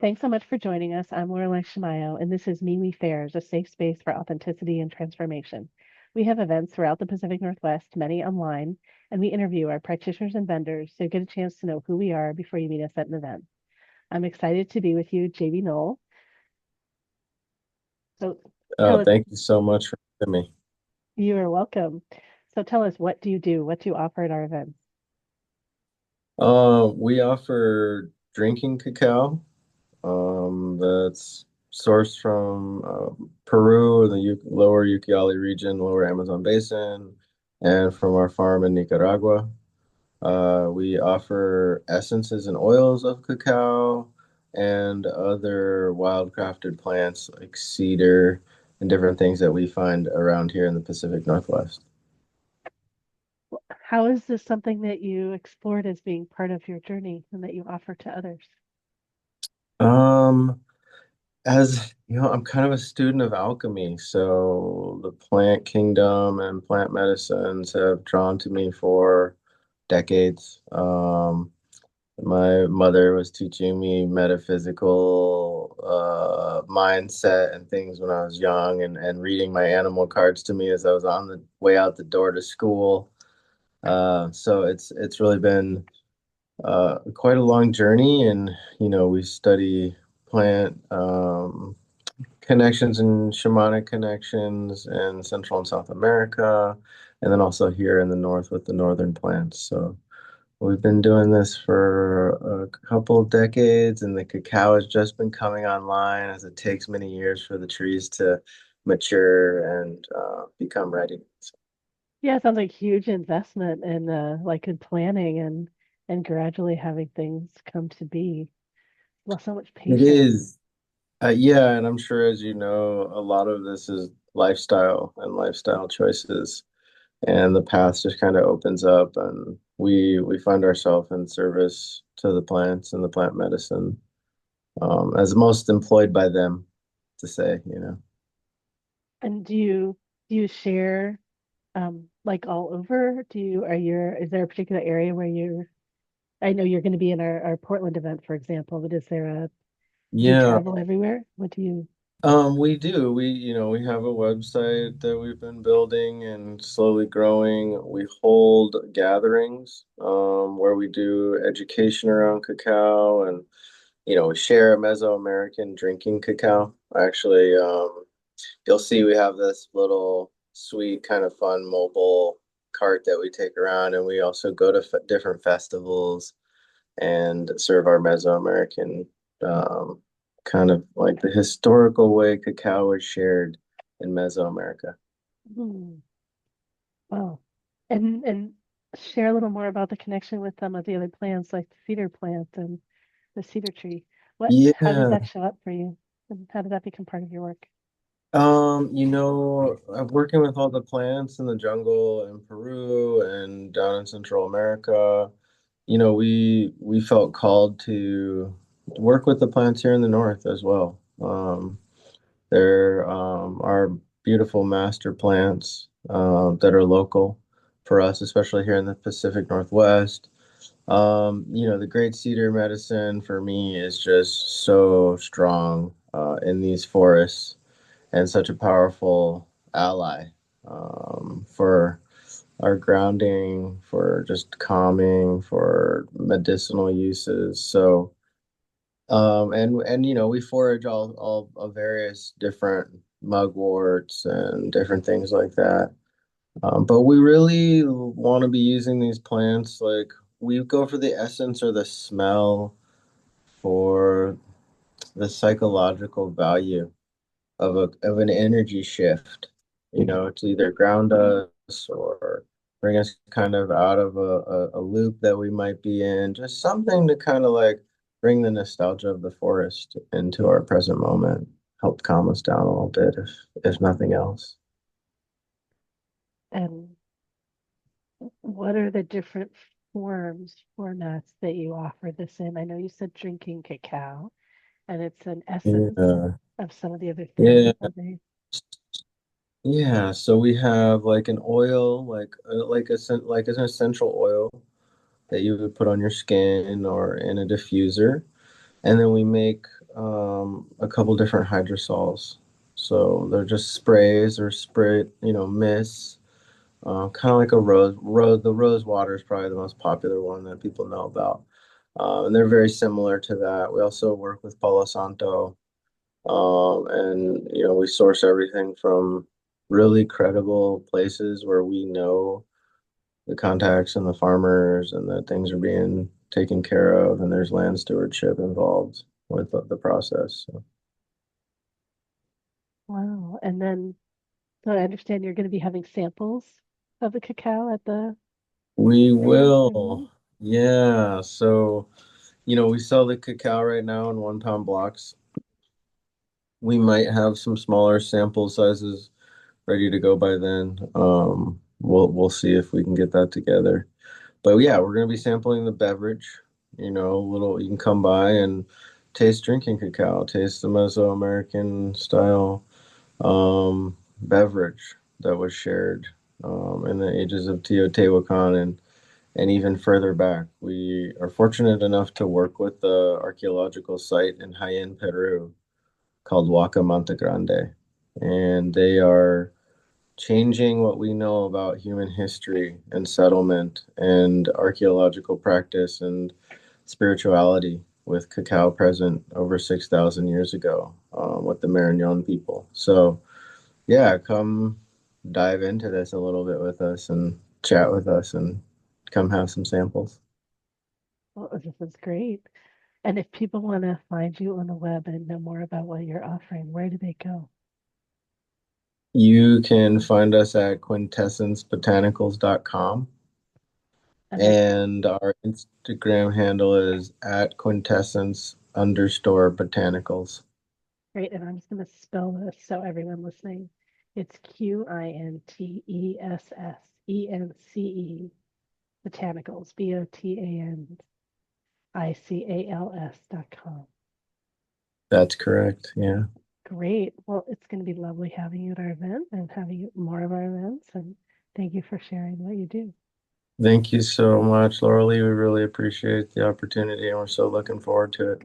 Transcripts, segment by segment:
Thanks so much for joining us. I'm Lorelai Shamayo, and this is MeWe Fairs, a safe space for authenticity and transformation. We have events throughout the Pacific Northwest, many online, and we interview our practitioners and vendors so you get a chance to know who we are before you meet us at an event. I'm excited to be with you, JB Noll. So tell Oh, us, thank you so much for having me. you are welcome. So tell us, what do you do? What do you offer at our events? We offer drinking cacao. That's sourced from Peru, the lower Ucayali region, lower Amazon basin, and from our farm in Nicaragua. We offer essences and oils of cacao and other wildcrafted plants like cedar and different things that we find around here in the Pacific Northwest. How is this something that you explored as being part of your journey and that you offer to others? Um, As you know, I'm kind of a student of alchemy, so the plant kingdom and plant medicines have drawn to me for decades. My mother was teaching me metaphysical mindset and things when I was young, and reading my animal cards to me as I was on the way out the door to school. So it's really been quite a long journey, and we study plant. Connections and shamanic connections in Central and South America, and then also here in the north with the northern plants. So we've been doing this for a couple of decades, and the cacao has just been coming online as it takes many years for the trees to mature and become ready. So Yeah, it sounds like huge investment in like in planning and gradually having things come to be. Well, so much it patience. is, yeah, and I'm sure as you know, a lot of this is lifestyle and lifestyle choices. And the path just kind of opens up, and we find ourselves in service to the plants and the plant medicine, as most employed by them to say. And do you share like all over? Is there a particular area where I know you're going to be in our Portland event, for example, but do you Yeah, travel everywhere? What do you we do. We have a website that we've been building and slowly growing. We hold gatherings, where we do education around cacao, and we share a Mesoamerican drinking cacao. Actually, you'll see we have this little sweet, kind of fun mobile cart that we take around, and we also go to different festivals and serve our Mesoamerican, kind of like the historical way cacao is shared in Mesoamerica. Hmm. Wow. And share a little more about the connection with some of the other plants, like the cedar plant and the cedar tree. How does Yeah. that show up for you? And how does that become part of your work? I'm working with all the plants in the jungle in Peru and down in Central America. We felt called to work with the plants here in the north as well. There are beautiful master plants that are local for us, especially here in the Pacific Northwest. The great cedar medicine for me is just so strong in these forests and such a powerful ally for our grounding, for just calming, for medicinal uses. So, and we forage all of various different mugworts and different things like that. But we really want to be using these plants like we go for the essence or the smell for the psychological value of an energy shift, to either ground us or bring us kind of out of a loop that we might be in, just something to kind of like bring the nostalgia of the forest into our present moment, help calm us down a little bit, if nothing else. And what are the different formats that you offer this in? I know you said drinking cacao, and it's an essence Yeah. of some of the other things. Yeah. Are they? Yeah, so we have like an oil, like an essential oil that you would put on your skin or in a diffuser. And then we make a couple different hydrosols. So they're just sprays or spray, mists. Kind of like a the rose water is probably the most popular one that people know about. And they're very similar to that. We also work with Palo Santo, and we source everything from really credible places where we know the contacts and the farmers and that things are being taken care of, and there's land stewardship involved with the process. So Wow. And then, so I understand you're going to be having samples of the cacao at the we fair will, event. yeah. So we sell the cacao right now in 1 pound blocks. We might have some smaller sample sizes ready to go by then. We'll see if we can get that together. But yeah, we're gonna be sampling the beverage. Little you can come by and taste drinking cacao, taste the Mesoamerican style beverage that was shared in the ages of Teotihuacan and even further back. We are fortunate enough to work with the archaeological site in Jaén, Peru, called Huaca Monte Grande, and they are changing what we know about human history and settlement and archaeological practice and spirituality with cacao present over 6,000 years ago with the Marañón people. So, yeah, come dive into this a little bit with us and chat with us and come have some samples. Well, this is great. And if people want to find you on the web and know more about what you're offering, where do they go? You can find us at quintessencebotanicals.com, And that's and our Instagram handle is at quintessence_botanicals. great. And I'm just going to spell this so everyone listening. It's Quintessence, botanicals, botanicals.com. That's correct. Yeah. Great. Well, it's going to be lovely having you at our event and having you at more of our events. And thank you for sharing what you do. Thank you so much, Laura Lee. We really appreciate the opportunity and we're so looking forward to it.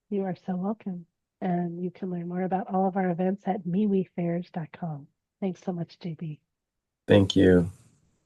You are so welcome. And you can learn more about all of our events at MeWeFairs.com. Thanks so much, JB. Thank you.